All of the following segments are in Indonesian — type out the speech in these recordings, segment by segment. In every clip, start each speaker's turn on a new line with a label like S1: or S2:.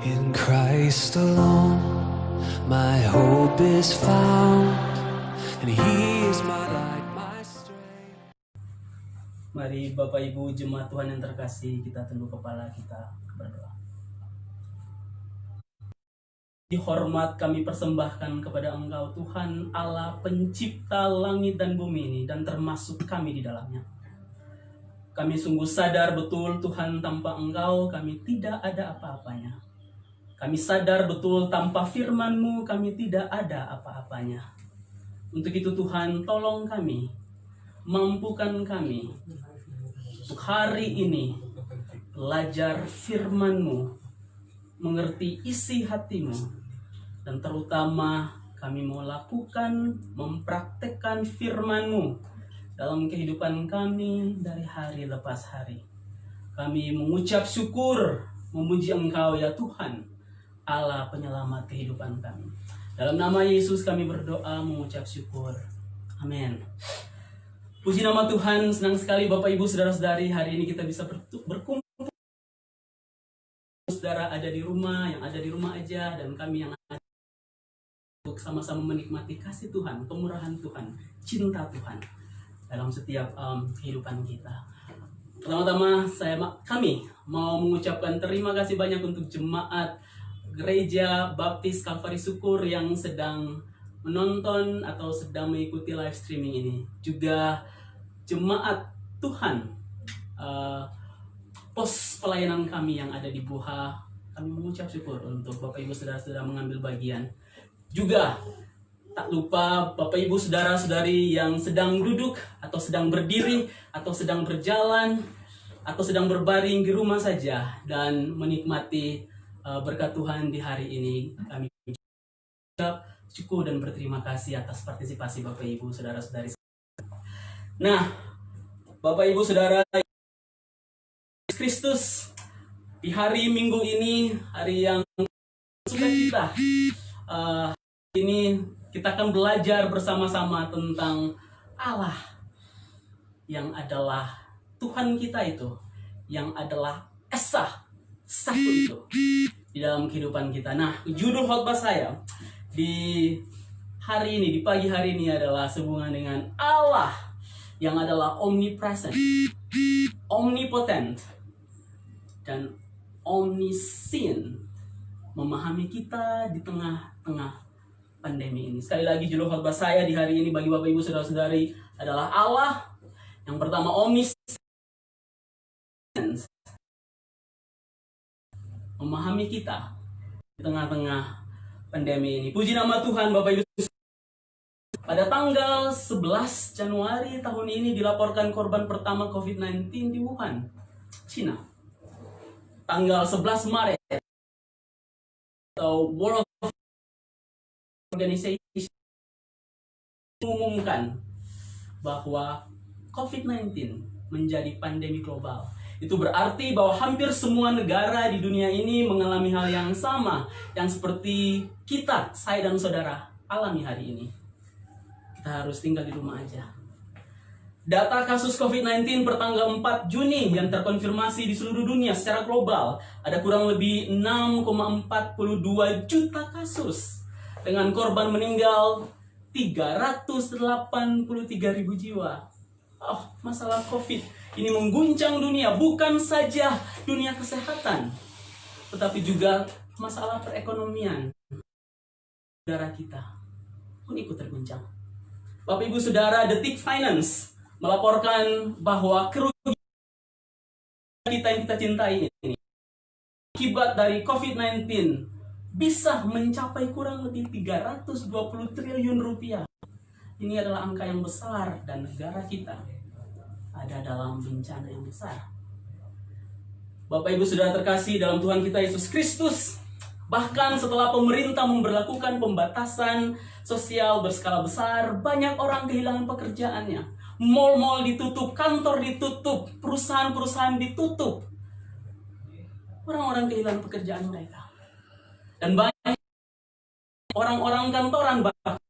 S1: In Christ alone, my hope is found, and He is my light, my strength.
S2: Mari Bapak Ibu jemaat Tuhan yang terkasih, kita tunduk kepala, kita berdoa. Dihormat kami persembahkan kepada Engkau Tuhan Allah pencipta langit dan bumi ini, dan termasuk kami di dalamnya. Kami sungguh sadar betul Tuhan, tanpa Engkau kami tidak ada apa-apanya. Kami sadar betul tanpa firman-Mu kami tidak ada apa-apanya. Untuk itu Tuhan, tolong kami, mampukan kami untuk hari ini belajar firman-Mu, mengerti isi hati-Mu, dan terutama kami mau lakukan, mempraktekkan firman-Mu dalam kehidupan kami dari hari lepas hari. Kami mengucap syukur, memuji Engkau ya Tuhan, Allah penyelamat kehidupan kami. Dalam nama Yesus kami berdoa, mengucap syukur. Amin. Puji nama Tuhan, senang sekali Bapak Ibu Saudara-saudari, hari ini kita bisa berkumpul. Saudara ada di rumah, yang ada di rumah aja, dan kami yang ada untuk sama-sama menikmati kasih Tuhan, kemurahan Tuhan, cinta Tuhan dalam setiap kehidupan kita. Pertama-tama kami mau mengucapkan terima kasih banyak untuk jemaat Gereja Baptis Kalvari Syukur yang sedang menonton atau sedang mengikuti live streaming ini. Juga jemaat Tuhan, pos pelayanan kami yang ada di Buha, kami mengucap syukur untuk Bapak Ibu Saudara-saudara mengambil bagian. Juga tak lupa Bapak Ibu Saudara-saudari yang sedang duduk atau sedang berdiri atau sedang berjalan atau sedang berbaring di rumah saja dan menikmati berkat Tuhan di hari ini. Kami mengucap syukur dan berterima kasih atas partisipasi Bapak Ibu Saudara-saudari. Nah, Bapak Ibu Saudara Kristus, di hari Minggu ini, hari yang sukacita, ini kita akan belajar bersama-sama tentang Allah yang adalah Tuhan kita itu, yang adalah Esa, satu itu di dalam kehidupan kita. Nah, judul khotbah saya di hari ini, di pagi hari ini adalah sehubungan dengan Allah yang adalah omnipresent, omnipotent, dan omniscient, memahami kita di tengah-tengah pandemi ini. Sekali lagi judul khotbah saya di hari ini bagi Bapak Ibu Saudara-saudari adalah Allah yang pertama omniscient, memahami kita di tengah-tengah pandemi ini. Puji nama Tuhan Bapak Ibu. Pada tanggal 11 Januari tahun ini dilaporkan korban pertama COVID-19 di Wuhan, Cina. Tanggal 11 Maret atau World Organization mengumumkan bahwa COVID-19 menjadi pandemi global. Itu berarti bahwa hampir semua negara di dunia ini mengalami hal yang sama, yang seperti kita, saya dan saudara, alami hari ini. Kita harus tinggal di rumah aja. Data kasus COVID-19 per tanggal 4 Juni yang terkonfirmasi di seluruh dunia secara global, ada kurang lebih 6,42 juta kasus, dengan korban meninggal 383.000 jiwa. Masalah COVID ini mengguncang dunia, bukan saja dunia kesehatan, tetapi juga masalah perekonomian. Negara kita pun ikut terguncang. Bapak Ibu Saudara, Detik Finance melaporkan bahwa kerugian kita yang kita cintai ini akibat dari COVID-19 bisa mencapai kurang lebih 320 triliun rupiah. Ini adalah angka yang besar dan negara kita ada dalam bencana yang besar. Bapak Ibu Saudara terkasih dalam Tuhan kita Yesus Kristus, bahkan setelah pemerintah memberlakukan pembatasan sosial berskala besar, banyak orang kehilangan pekerjaannya. Mal-mal ditutup, kantor ditutup, perusahaan-perusahaan ditutup. Orang-orang kehilangan pekerjaan mereka. Dan banyak orang-orang kantoran bahkan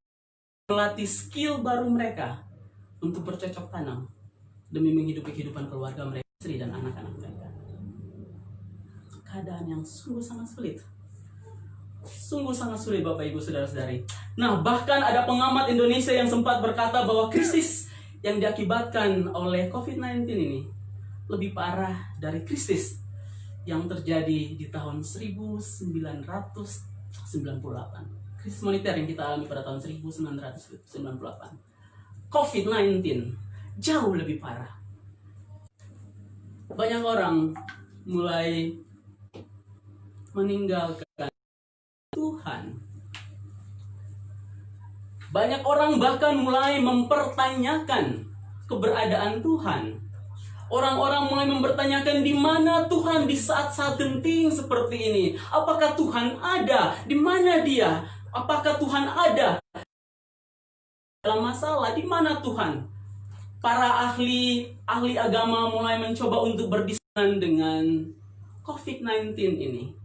S2: melatih skill baru mereka untuk bercocok tanam demi menghidupi kehidupan keluarga mereka, istri dan anak-anak mereka. keadaan yang sungguh sangat sulit. Sungguh sangat sulit Bapak Ibu Saudara-saudari. Nah, bahkan ada pengamat Indonesia yang sempat berkata bahwa krisis yang diakibatkan oleh COVID-19 ini lebih parah dari krisis yang terjadi di tahun 1998. Krisis moneter yang kita alami pada tahun 1998. COVID-19 jauh lebih parah. Banyak orang mulai meninggalkan Tuhan. Banyak orang bahkan mulai mempertanyakan keberadaan Tuhan. Orang-orang mulai mempertanyakan di mana Tuhan di saat-saat genting seperti ini. Apakah Tuhan ada? Di mana Dia? Apakah Tuhan ada dalam masalah? Di mana Tuhan? Para ahli agama mulai mencoba untuk berdiskusi dengan COVID-19 ini.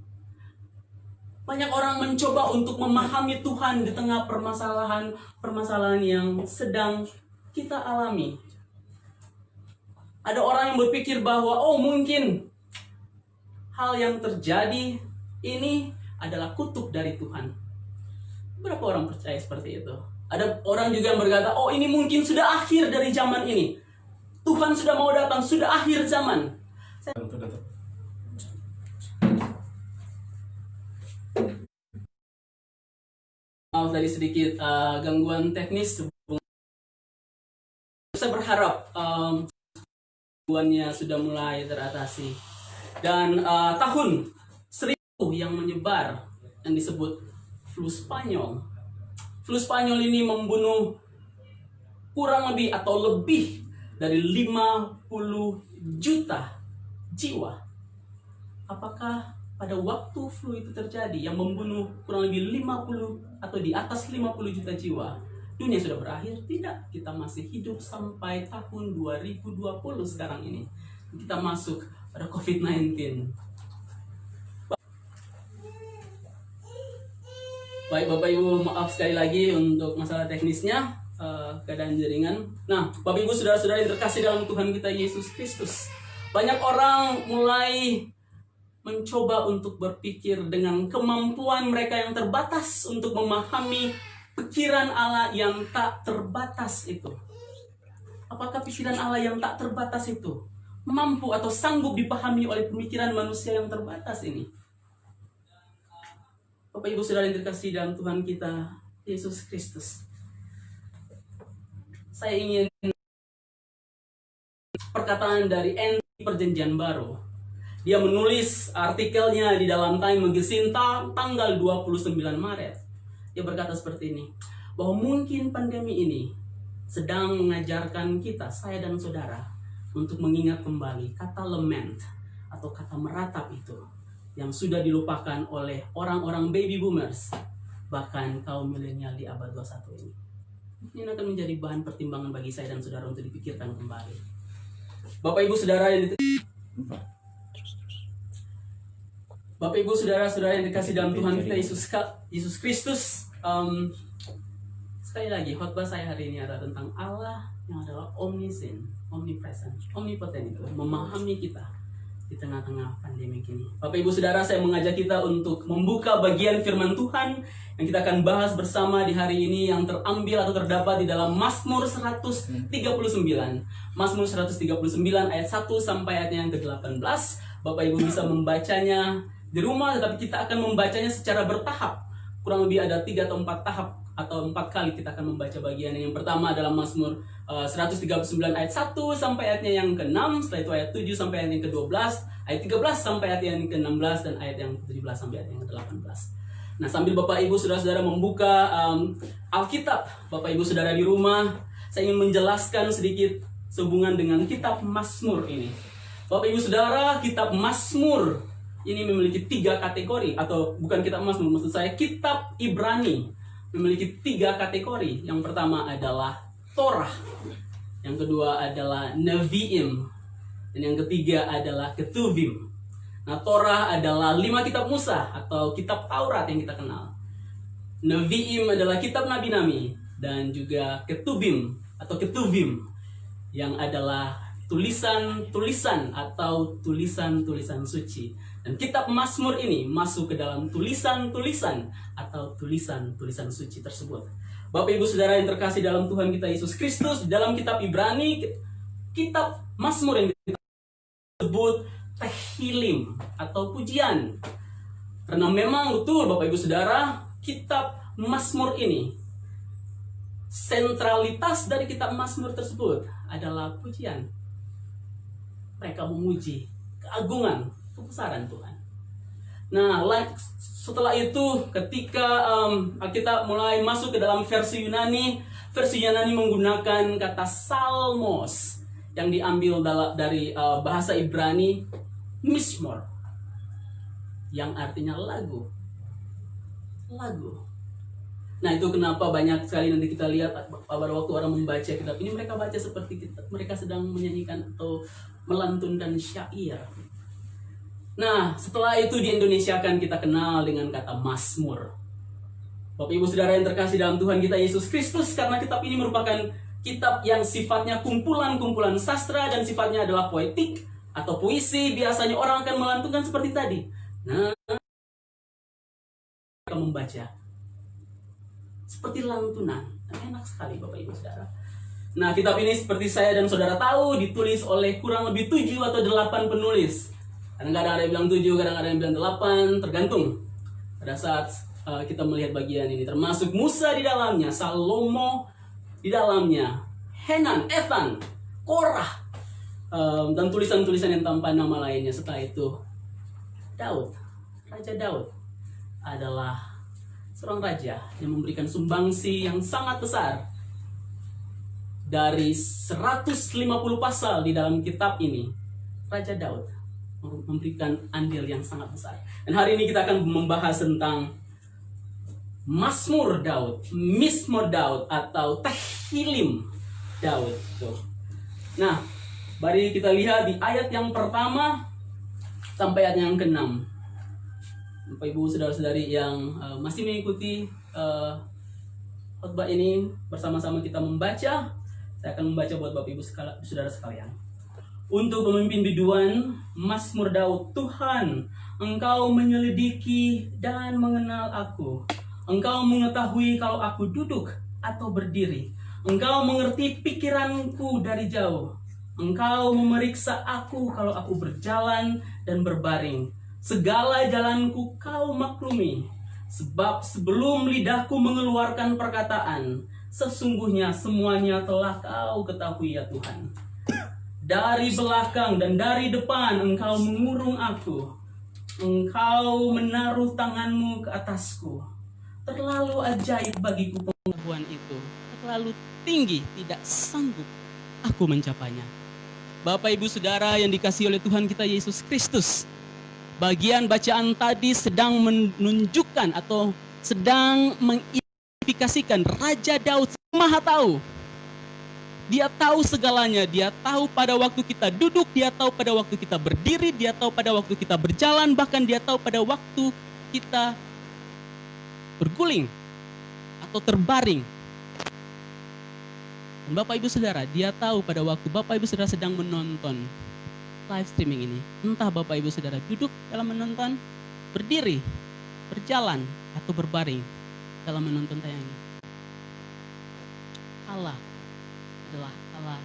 S2: Banyak orang mencoba untuk memahami Tuhan di tengah permasalahan yang sedang kita alami. Ada orang yang berpikir bahwa mungkin hal yang terjadi ini adalah kutuk dari Tuhan. Berapa orang percaya seperti itu? Ada orang juga yang berkata, ini mungkin sudah akhir dari zaman ini. Tuhan sudah mau datang, sudah akhir zaman. Maaf tadi sedikit gangguan teknis. Saya berharap gangguannya sudah mulai teratasi. Dan tahun 1000 yang menyebar yang disebut flu Spanyol. Flu Spanyol ini membunuh kurang lebih atau lebih dari 50 juta jiwa. Apakah pada waktu flu itu terjadi yang membunuh kurang lebih 50 atau di atas 50 juta jiwa, dunia sudah berakhir? Tidak, kita masih hidup sampai tahun 2020 sekarang ini. Kita masuk pada COVID-19. Baik Bapak Ibu, maaf sekali lagi untuk masalah teknisnya, keadaan jaringan. Nah, Bapak Ibu Saudara-saudara yang terkasih dalam Tuhan kita Yesus Kristus, banyak orang mulai mencoba untuk berpikir dengan kemampuan mereka yang terbatas untuk memahami pikiran Allah yang tak terbatas itu. Apakah pikiran Allah yang tak terbatas itu mampu atau sanggup dipahami oleh pemikiran manusia yang terbatas ini? Bapak Ibu Saudara yang terkasih dalam Tuhan kita Yesus Kristus, saya ingin perkataan dari NT Perjanjian Baru. Dia menulis artikelnya di dalam Time Magazine tanggal 29 Maret. Dia berkata seperti ini, bahwa mungkin pandemi ini sedang mengajarkan kita, saya dan saudara, untuk mengingat kembali kata lament atau kata meratap itu yang sudah dilupakan oleh orang-orang baby boomers, bahkan kaum milenial di abad 21 ini. Ini akan menjadi bahan pertimbangan bagi saya dan saudara untuk dipikirkan kembali. Bapak Ibu Saudara yang Bapak Ibu Saudara-saudara yang dikasih dalam Tuhan kita Yesus Kristus, sekali lagi khotbah saya hari ini adalah tentang Allah yang adalah omniscient, omnipresent, omnipotent, itu memahami kita di tengah-tengah pandemi ini. Bapak Ibu Saudara, saya mengajak kita untuk membuka bagian firman Tuhan yang kita akan bahas bersama di hari ini, yang terambil atau terdapat di dalam Mazmur 139. Mazmur 139 ayat 1 sampai ayatnya yang ke-18. Bapak Ibu bisa membacanya di rumah, tetapi kita akan membacanya secara bertahap. Kurang lebih ada 3 atau 4 tahap atau 4 kali kita akan membaca bagian yang pertama adalah Mazmur 139 ayat 1 sampai ayatnya yang ke-6, setelah itu ayat 7 sampai ayat yang ke-12, ayat 13 sampai ayat yang ke-16, dan ayat yang ke-17 sampai ayat yang ke-18. Nah, sambil Bapak Ibu Saudara-saudara membuka Alkitab, Bapak Ibu Saudara di rumah, saya ingin menjelaskan sedikit sehubungan dengan kitab Mazmur ini. Bapak Ibu Saudara, kitab Mazmur ini memiliki 3 kategori, atau bukan kitab Mazmur, maksud saya kitab Ibrani memiliki 3 kategori. Yang pertama adalah Torah, yang kedua adalah Nevi'im, dan yang ketiga adalah Ketuvim. Nah, Torah adalah 5 kitab Musa atau kitab Taurat yang kita kenal. Nevi'im adalah kitab nabi-nabi, dan juga Ketuvim atau Ketuvim yang adalah tulisan-tulisan atau tulisan-tulisan suci. Dan kitab Mazmur ini masuk ke dalam tulisan-tulisan atau tulisan-tulisan suci tersebut. Bapak Ibu Saudara yang terkasih dalam Tuhan kita Yesus Kristus, dalam kitab Ibrani, kitab Mazmur yang disebut Tehillim atau pujian. Karena memang betul Bapak Ibu Saudara, kitab Mazmur ini, sentralitas dari kitab Mazmur tersebut adalah pujian. Mereka memuji keagungan, kebesaran Tuhan. Nah, setelah itu ketika kita mulai masuk ke dalam versi Yunani menggunakan kata salmos yang diambil dari bahasa Ibrani mismor, yang artinya lagu. Nah, itu kenapa banyak sekali nanti kita lihat pada waktu orang membaca kitab ini, mereka baca seperti mereka sedang menyanyikan atau melantunkan syair. Nah, setelah itu di Indonesia kan kita kenal dengan kata Mazmur. Bapak Ibu Saudara yang terkasih dalam Tuhan kita Yesus Kristus, karena kitab ini merupakan kitab yang sifatnya kumpulan-kumpulan sastra dan sifatnya adalah poetik atau puisi, biasanya orang akan melantunkan seperti tadi. Nah, mereka membaca seperti lantunan. Enak sekali Bapak Ibu Saudara. Nah, kitab ini seperti saya dan saudara tahu ditulis oleh kurang lebih 7 atau 8 penulis. Kadang-kadang ada yang bilang 7, kadang-kadang ada yang bilang 8, tergantung. Pada saat kita melihat bagian ini, termasuk Musa di dalamnya, Salomo di dalamnya, Henan, Ethan, Korah, dan tulisan-tulisan yang tanpa nama lainnya. Setelah itu, Daud, Raja Daud adalah seorang raja yang memberikan sumbangsi yang sangat besar. Dari 150 pasal di dalam kitab ini, Raja Daud memberikan andil yang sangat besar. Dan hari ini kita akan membahas tentang Mazmur Daud, Mizmor Daud atau Tehillim Daud. Nah, mari kita lihat di ayat yang pertama sampai ayat yang ke-6. Bapak Ibu saudara-saudari yang masih mengikuti khotbah ini, bersama-sama kita membaca. Saya akan membaca buat Bapak Ibu saudara sekalian. Untuk pemimpin biduan, Mazmur Daud. Tuhan, Engkau menyelidiki dan mengenal aku. Engkau mengetahui kalau aku duduk atau berdiri. Engkau mengerti pikiranku dari jauh. Engkau memeriksa aku kalau aku berjalan dan berbaring. Segala jalanku Kau maklumi. Sebab sebelum lidahku mengeluarkan perkataan, sesungguhnya semuanya telah Kau ketahui ya Tuhan. Dari belakang dan dari depan Engkau mengurung aku. Engkau menaruh tanganmu ke atasku. Terlalu ajaib bagiku pengetahuan itu. Terlalu tinggi, tidak sanggup aku mencapainya. Bapak Ibu Saudara yang dikasihi oleh Tuhan kita Yesus Kristus, bagian bacaan tadi sedang menunjukkan atau sedang mengidentifikasikan Raja Daud Maha Tahu. Dia tahu segalanya, dia tahu pada waktu kita duduk, dia tahu pada waktu kita berdiri, dia tahu pada waktu kita berjalan, bahkan dia tahu pada waktu kita berguling atau terbaring. Dan Bapak Ibu Saudara, dia tahu pada waktu Bapak Ibu Saudara sedang menonton live streaming ini. Entah Bapak Ibu Saudara duduk dalam menonton, berdiri, berjalan, atau berbaring dalam menonton tayangan. Allah adalah Allah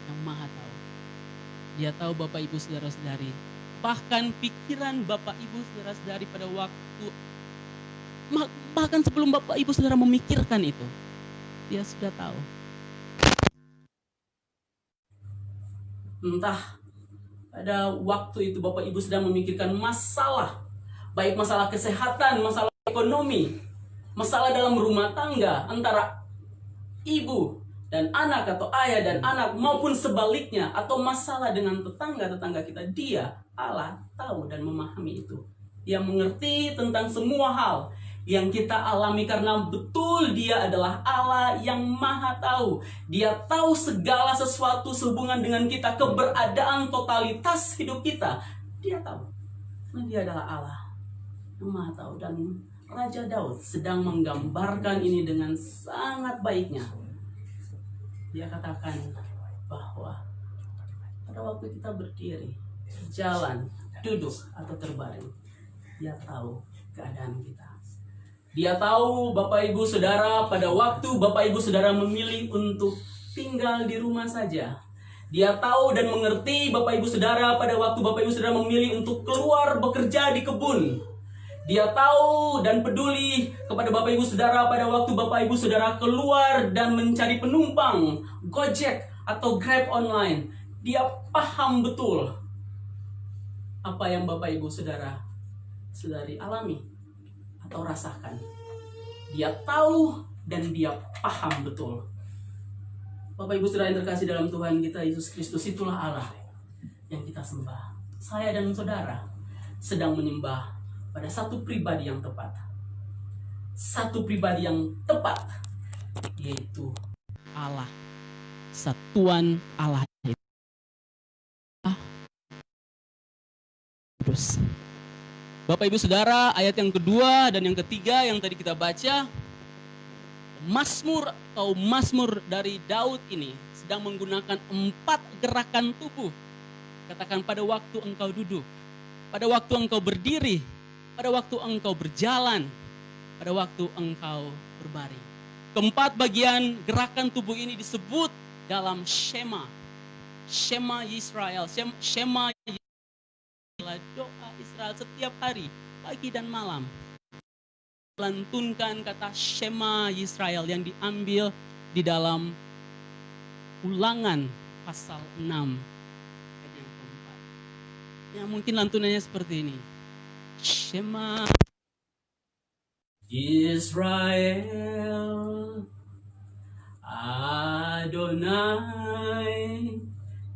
S2: yang Maha Tahu. Dia tahu Bapak Ibu Saudara-saudari, bahkan pikiran Bapak Ibu Saudara-saudari pada waktu, bahkan sebelum Bapak Ibu Saudara memikirkan itu, Dia sudah tahu. Entah pada waktu itu Bapak Ibu sedang memikirkan masalah, baik masalah kesehatan, masalah ekonomi, masalah dalam rumah tangga antara ibu dan anak atau ayah dan anak, maupun sebaliknya, atau masalah dengan tetangga-tetangga kita. Dia, Allah, tahu dan memahami itu. Dia mengerti tentang semua hal yang kita alami, karena betul Dia adalah Allah yang Maha Tahu. Dia tahu segala sesuatu sehubungan dengan kita, keberadaan totalitas hidup kita. Dia tahu. Karena Dia adalah Allah yang Maha Tahu. Dan Raja Daud sedang menggambarkan ini dengan sangat baiknya. Dia katakan bahwa pada waktu kita berdiri, jalan, duduk, atau terbaring, Dia tahu keadaan kita. Dia tahu Bapak Ibu Saudara pada waktu Bapak Ibu Saudara memilih untuk tinggal di rumah saja. Dia tahu dan mengerti Bapak Ibu Saudara pada waktu Bapak Ibu Saudara memilih untuk keluar bekerja di kebun. Dia tahu dan peduli kepada Bapak Ibu Saudara pada waktu Bapak Ibu Saudara keluar dan mencari penumpang, Gojek atau Grab online. Dia paham betul apa yang Bapak Ibu Saudari alami atau rasakan. Dia tahu dan dia paham betul. Bapak Ibu Saudara yang terkasih dalam Tuhan kita Yesus Kristus, itulah Allah yang kita sembah. Saya dan saudara sedang menyembah pada satu pribadi yang tepat. Satu pribadi yang tepat, yaitu Allah. Satuan Allah Kudus. Bapak Ibu Saudara, ayat yang kedua dan yang ketiga yang tadi kita baca, Mazmur atau Mazmur dari Daud ini sedang menggunakan 4 gerakan tubuh. Katakan, pada waktu engkau duduk, pada waktu engkau berdiri, pada waktu engkau berjalan, pada waktu engkau berbaring. Keempat bagian gerakan tubuh ini disebut dalam Shema. Shema Yisrael. Shema adalah doa Israel setiap hari, pagi dan malam. Lantunkan kata Shema Yisrael yang diambil di dalam Ulangan pasal 6 ayat yang keempat. Ya, mungkin lantunannya seperti ini. Shema Israel Adonai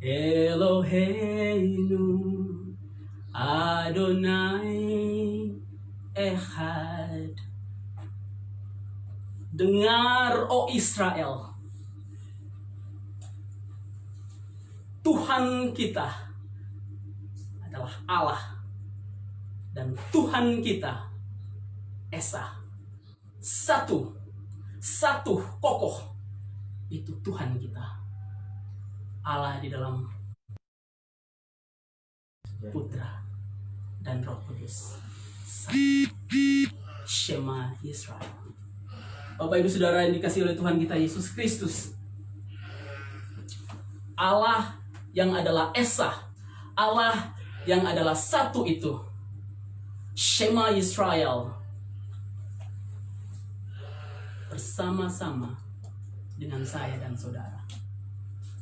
S2: Eloheinu Adonai Echad. Dengar, oh Israel, Tuhan kita adalah Allah, dan Tuhan kita Esa. Satu kokoh, itu Tuhan kita. Allah di dalam Putra dan Roh Kudus. Shema Israel. Bapak Ibu Saudara yang dikasihi oleh Tuhan kita Yesus Kristus, Allah yang adalah Esa, Allah yang adalah satu itu, Shema Israel, bersama-sama dengan saya dan saudara,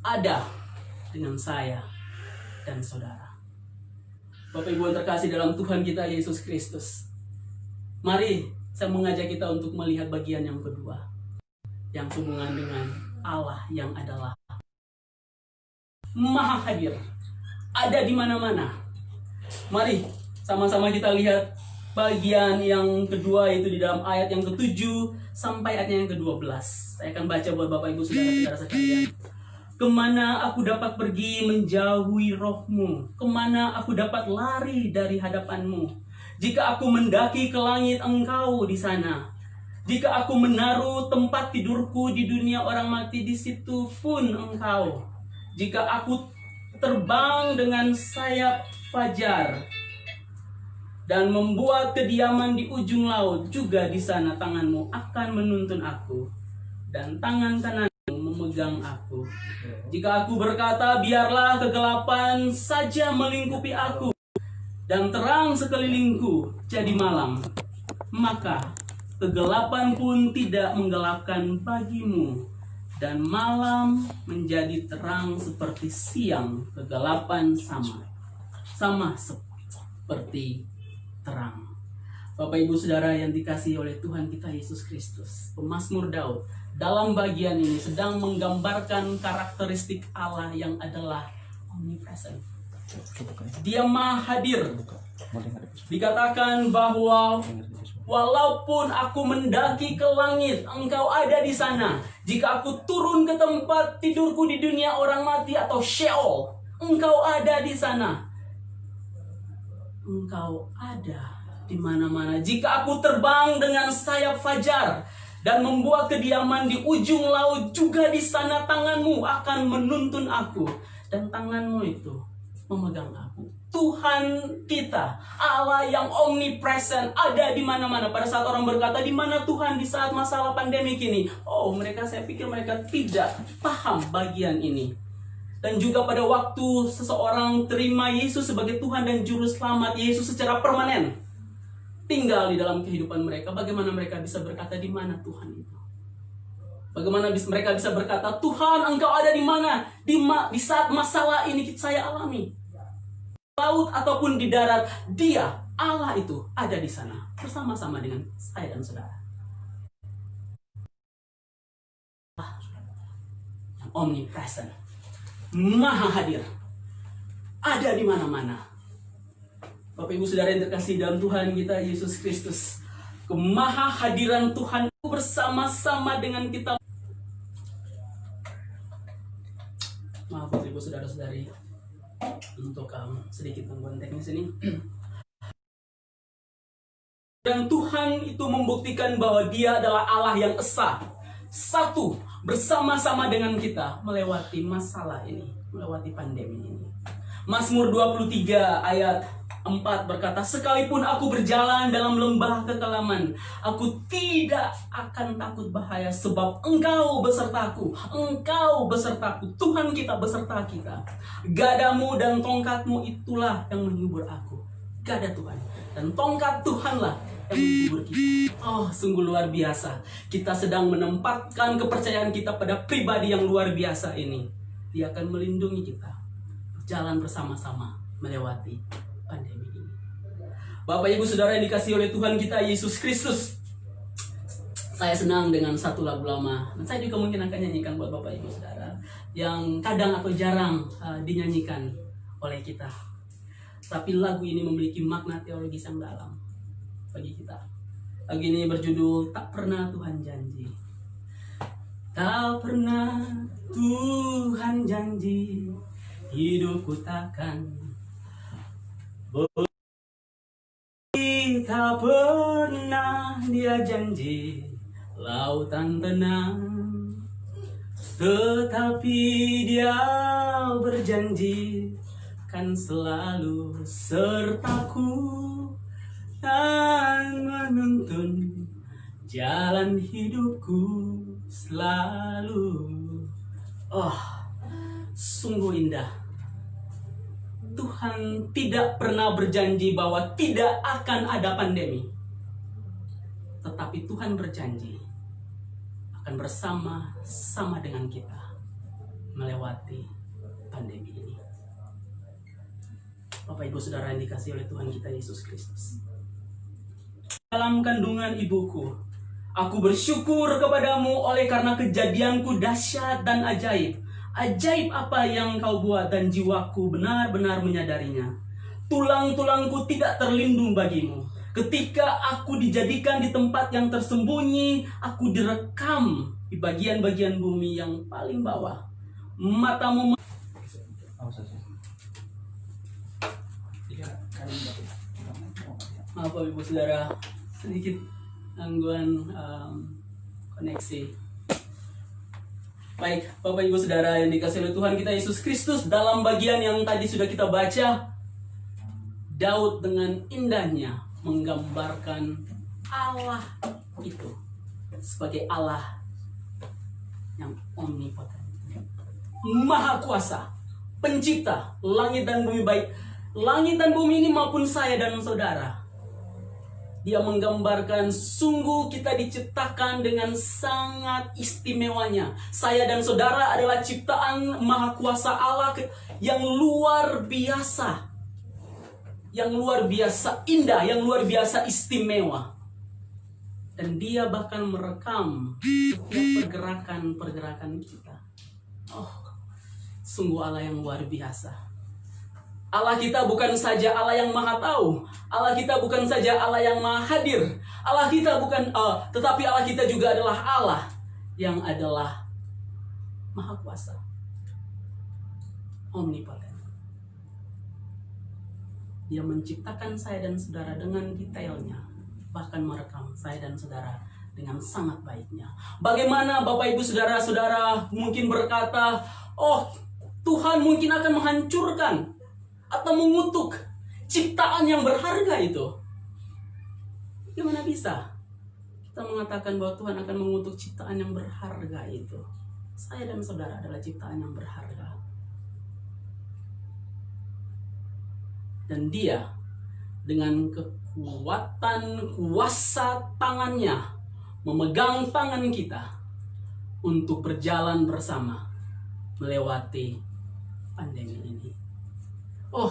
S2: ada dengan saya dan saudara. Bapak Ibu yang terkasih dalam Tuhan kita Yesus Kristus, mari saya mengajak kita untuk melihat bagian yang kedua, yang hubungan dengan Allah yang adalah Maha Hadir, ada di mana-mana. Mari sama-sama kita lihat bagian yang kedua, itu di dalam ayat yang ke-7 sampai ayat yang ke-12. Saya akan baca buat Bapak Ibu Saudara-saudara sekalian. Kemana aku dapat pergi menjauhi rohmu? Kemana aku dapat lari dari hadapanmu? Jika aku mendaki ke langit, engkau di sana. Jika aku menaruh tempat tidurku di dunia orang mati, di situ pun engkau. Jika aku terbang dengan sayap fajar dan membuat kediaman di ujung laut, juga di sana tanganmu akan menuntun aku, dan tangan kananmu memegang aku. Jika aku berkata, biarlah kegelapan saja melingkupi aku, dan terang sekelilingku jadi malam, maka kegelapan pun tidak menggelapkan bagimu, dan malam menjadi terang seperti siang. Kegelapan sama seperti terang. Bapak Ibu Saudara yang dikasihi oleh Tuhan kita Yesus Kristus, pemazmur Daud dalam bagian ini sedang menggambarkan karakteristik Allah yang adalah omnipresent. Dia Maha Hadir. Dikatakan bahwa walaupun aku mendaki ke langit, engkau ada di sana. Jika aku turun ke tempat tidurku di dunia orang mati atau Sheol, engkau ada di sana. Engkau ada di mana-mana. Jika aku terbang dengan sayap fajar dan membuat kediaman di ujung laut, juga di sana tanganmu akan menuntun aku, dan tanganmu itu memegang aku. Tuhan kita, Allah yang omnipresent, ada di mana-mana. Pada saat orang berkata, di mana Tuhan di saat masalah pandemi ini? Oh, saya pikir mereka tidak paham bagian ini. Dan juga pada waktu seseorang terima Yesus sebagai Tuhan dan Juru Selamat, Yesus secara permanen tinggal di dalam kehidupan mereka. Bagaimana mereka bisa berkata, di mana Tuhan itu? Bagaimana mereka bisa berkata, Tuhan, Engkau ada di mana? Di saat masalah ini saya alami. Laut ataupun di darat, Dia, Allah itu ada di sana bersama-sama dengan saya dan saudara. Yang omnipresent, maha hadir, ada di mana-mana. Bapak Ibu Saudara yang terkasih dalam Tuhan kita Yesus Kristus, kemaha hadiran Tuhan bersama-sama dengan kita. Maaf Bapak Ibu Saudara-saudari, untuk sedikit gangguan teknis ini. Dan Tuhan itu membuktikan bahwa Dia adalah Allah yang esa, satu, bersama-sama dengan kita melewati masalah ini, melewati pandemi ini. Mazmur 23 ayat 4 berkata, sekalipun aku berjalan dalam lembah kekelaman, aku tidak akan takut bahaya, sebab Engkau besertaku. Engkau besertaku, Tuhan kita beserta kita. Gadamu dan tongkatmu itulah yang menghibur aku. Gada Tuhan dan tongkat Tuhanlah yang menghibur kita. Oh, sungguh luar biasa. Kita sedang menempatkan kepercayaan kita pada pribadi yang luar biasa ini. Dia akan melindungi kita, berjalan bersama-sama melewati pandemi ini. Bapak Ibu Saudara yang dikasihi oleh Tuhan kita Yesus Kristus, saya senang dengan satu lagu lama, dan saya juga mungkin akan nyanyikan buat Bapak Ibu Saudara yang kadang atau jarang dinyanyikan oleh kita. Tapi lagu ini memiliki makna teologis yang dalam bagi kita. Lagu ini berjudul Tak Pernah Tuhan Janji. Tak pernah Tuhan janji, hidupku takkan tak pernah Dia janji lautan tenang, tetapi Dia berjanji kan selalu sertaku dan menuntun jalan hidupku selalu. Oh, sungguh indah. Tuhan tidak pernah berjanji bahwa tidak akan ada pandemi. Tetapi Tuhan berjanji akan bersama-sama dengan kita melewati pandemi ini. Bapak Ibu Saudara yang dikasihi oleh Tuhan kita Yesus Kristus. Dalam kandungan ibuku, aku bersyukur kepadamu oleh karena kejadianku dahsyat dan ajaib. Ajaib apa yang Kau buat dan jiwaku benar-benar menyadarinya. Tulang-tulangku tidak terlindung bagimu. Ketika aku dijadikan di tempat yang tersembunyi, aku direkam di bagian-bagian bumi yang paling bawah. Matamu maaf Ibu Saudara, sedikit gangguan koneksi. Baik, Bapak Ibu Saudara yang dikasihi oleh Tuhan kita Yesus Kristus, dalam bagian yang tadi sudah kita baca, Daud dengan indahnya menggambarkan Allah itu sebagai Allah yang omnipoten, maha kuasa, pencipta langit dan bumi, baik langit dan bumi ini maupun saya dan saudara. Dia menggambarkan sungguh kita diciptakan dengan sangat istimewanya. Saya dan saudara adalah ciptaan maha kuasa Allah yang luar biasa. Yang luar biasa indah, yang luar biasa istimewa. Dan Dia bahkan merekam setiap pergerakan-pergerakan kita. Oh, sungguh Allah yang luar biasa. Allah kita bukan saja Allah yang maha tahu, Allah kita bukan saja Allah yang maha hadir, Allah kita bukan, tetapi Allah kita juga adalah Allah yang adalah maha kuasa, omnipoten. Dia menciptakan saya dan saudara dengan detailnya, bahkan merekam saya dan saudara dengan sangat baiknya. Bagaimana Bapak Ibu Saudara-saudara mungkin berkata, oh, Tuhan mungkin akan menghancurkan atau mengutuk ciptaan yang berharga itu. Gimana bisa kita mengatakan bahwa Tuhan akan mengutuk ciptaan yang berharga itu? Saya dan saudara adalah ciptaan yang berharga. Dan Dia dengan kekuatan kuasa tangannya memegang tangan kita untuk berjalan bersama melewati pandemi ini. Oh,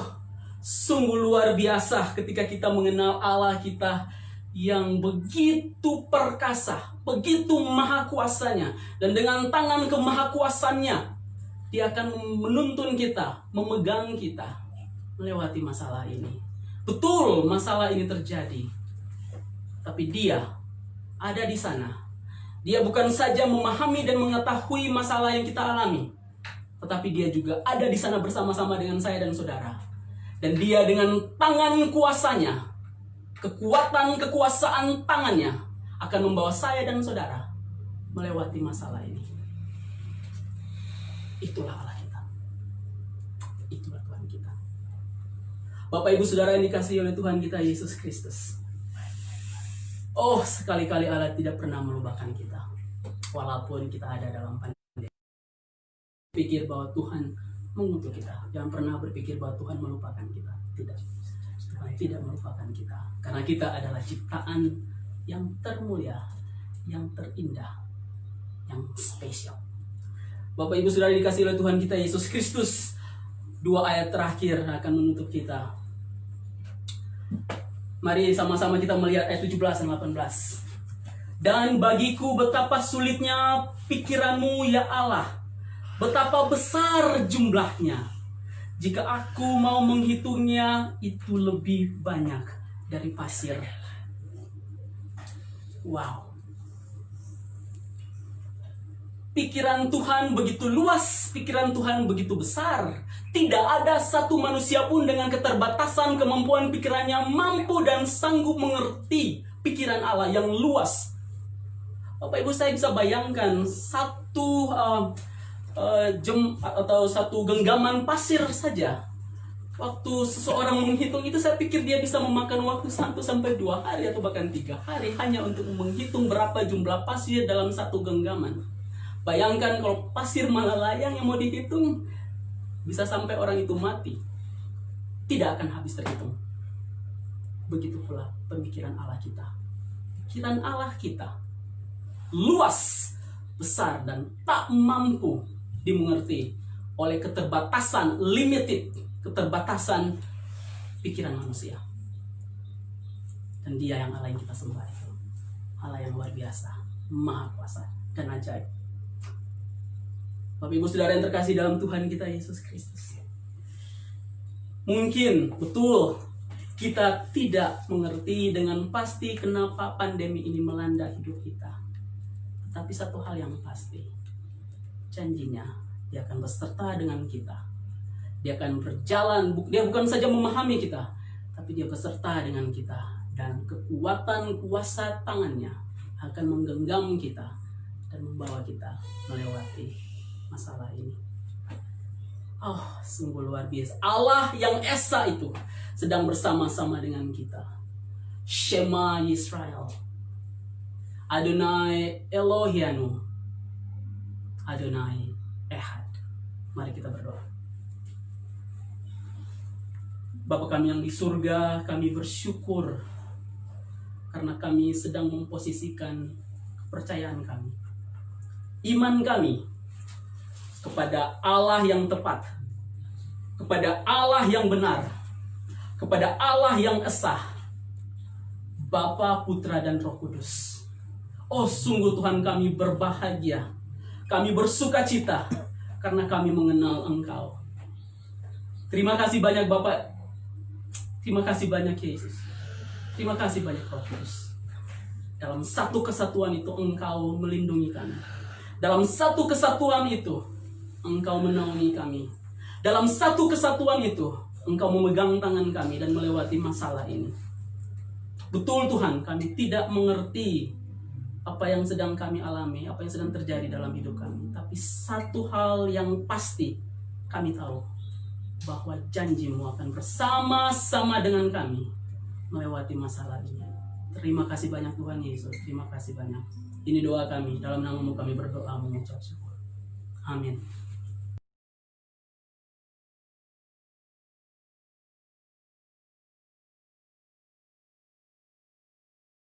S2: sungguh luar biasa ketika kita mengenal Allah kita yang begitu perkasa, begitu maha kuasanya. Dan dengan tangan kemahakuasannya, Dia akan menuntun kita, memegang kita melewati masalah ini. Betul, masalah ini terjadi, tapi Dia ada di sana. Dia bukan saja memahami dan mengetahui masalah yang kita alami, tetapi Dia juga ada di sana bersama-sama dengan saya dan saudara. Dan Dia dengan tangan kuasanya, kekuatan kekuasaan tangannya akan membawa saya dan saudara melewati masalah ini. Itulah Allah kita. Itulah Tuhan kita. Bapak Ibu Saudara yang dikasihi oleh Tuhan kita Yesus Kristus. Oh, sekali-kali Allah tidak pernah melupakan kita. Walaupun kita ada dalam pandemi. Pikir bahwa Tuhan mengutuk kita. Jangan pernah berpikir bahwa Tuhan melupakan kita. Tidak. Tuhan tidak melupakan kita. Karena kita adalah ciptaan yang termulia, yang terindah, yang spesial. Bapak Ibu Saudara dikasihi oleh Tuhan kita Yesus Kristus. 2 ayat terakhir akan menutup kita. Mari sama-sama kita melihat ayat 17 dan 18. Dan bagiku betapa sulitnya pikiranmu ya Allah, betapa besar jumlahnya. Jika aku mau menghitungnya, itu lebih banyak dari pasir. Wow. Pikiran Tuhan begitu luas, pikiran Tuhan begitu besar. Tidak ada satu manusia pun dengan keterbatasan kemampuan pikirannya mampu dan sanggup mengerti pikiran Allah yang luas. Bapak Ibu, saya bisa bayangkan satu satu genggaman pasir saja. Waktu seseorang menghitung itu, saya pikir dia bisa memakan waktu 1 sampai 2 hari atau bahkan 3 hari hanya untuk menghitung berapa jumlah pasir dalam satu genggaman. Bayangkan kalau pasir Malalayang yang mau dihitung, bisa sampai orang itu mati. Tidak akan habis terhitung. Begitu pula pemikiran Allah kita. Pikiran Allah kita luas, besar, dan tak mampu dimengerti oleh keterbatasan, limited, keterbatasan pikiran manusia. Dan Dia yang Allah yang kita sembah itu, Allah yang luar biasa, maha kuasa, dan ajaib. Bapak Ibu Saudara yang terkasih dalam Tuhan kita Yesus Kristus. Mungkin betul kita tidak mengerti dengan pasti kenapa pandemi ini melanda hidup kita. Tetapi satu hal yang pasti, janjinya Dia akan beserta dengan kita. Dia akan berjalan, Dia bukan saja memahami kita, tapi Dia beserta dengan kita. Dan kekuatan kuasa tangannya akan menggenggam kita dan membawa kita melewati masalah ini. Oh, sungguh luar biasa. Allah yang Esa itu sedang bersama-sama dengan kita. Shema Yisrael, Adonai Elohianu, Adonai Ehad. Mari kita berdoa. Bapa kami yang di surga, kami bersyukur karena kami sedang memposisikan kepercayaan kami, iman kami kepada Allah yang tepat, kepada Allah yang benar, kepada Allah yang esa, Bapa, Putra, dan Roh Kudus. Oh, sungguh Tuhan, kami berbahagia, kami bersuka cita karena kami mengenal Engkau. Terima kasih banyak Bapak, terima kasih banyak Yesus, terima kasih banyak Roh Kudus. Dalam satu kesatuan itu Engkau melindungi kami. Dalam satu kesatuan itu Engkau menaungi kami. Dalam satu kesatuan itu Engkau memegang tangan kami dan melewati masalah ini. Betul Tuhan, kami tidak mengerti apa yang sedang kami alami, apa yang sedang terjadi dalam hidup kami. Tapi satu hal yang pasti, kami tahu bahwa janji-Mu akan bersama-sama dengan kami melewati masalah ini. Terima kasih banyak Tuhan Yesus, terima kasih banyak. Ini doa kami, dalam nama-Mu kami berdoa mengucap syukur. Amin.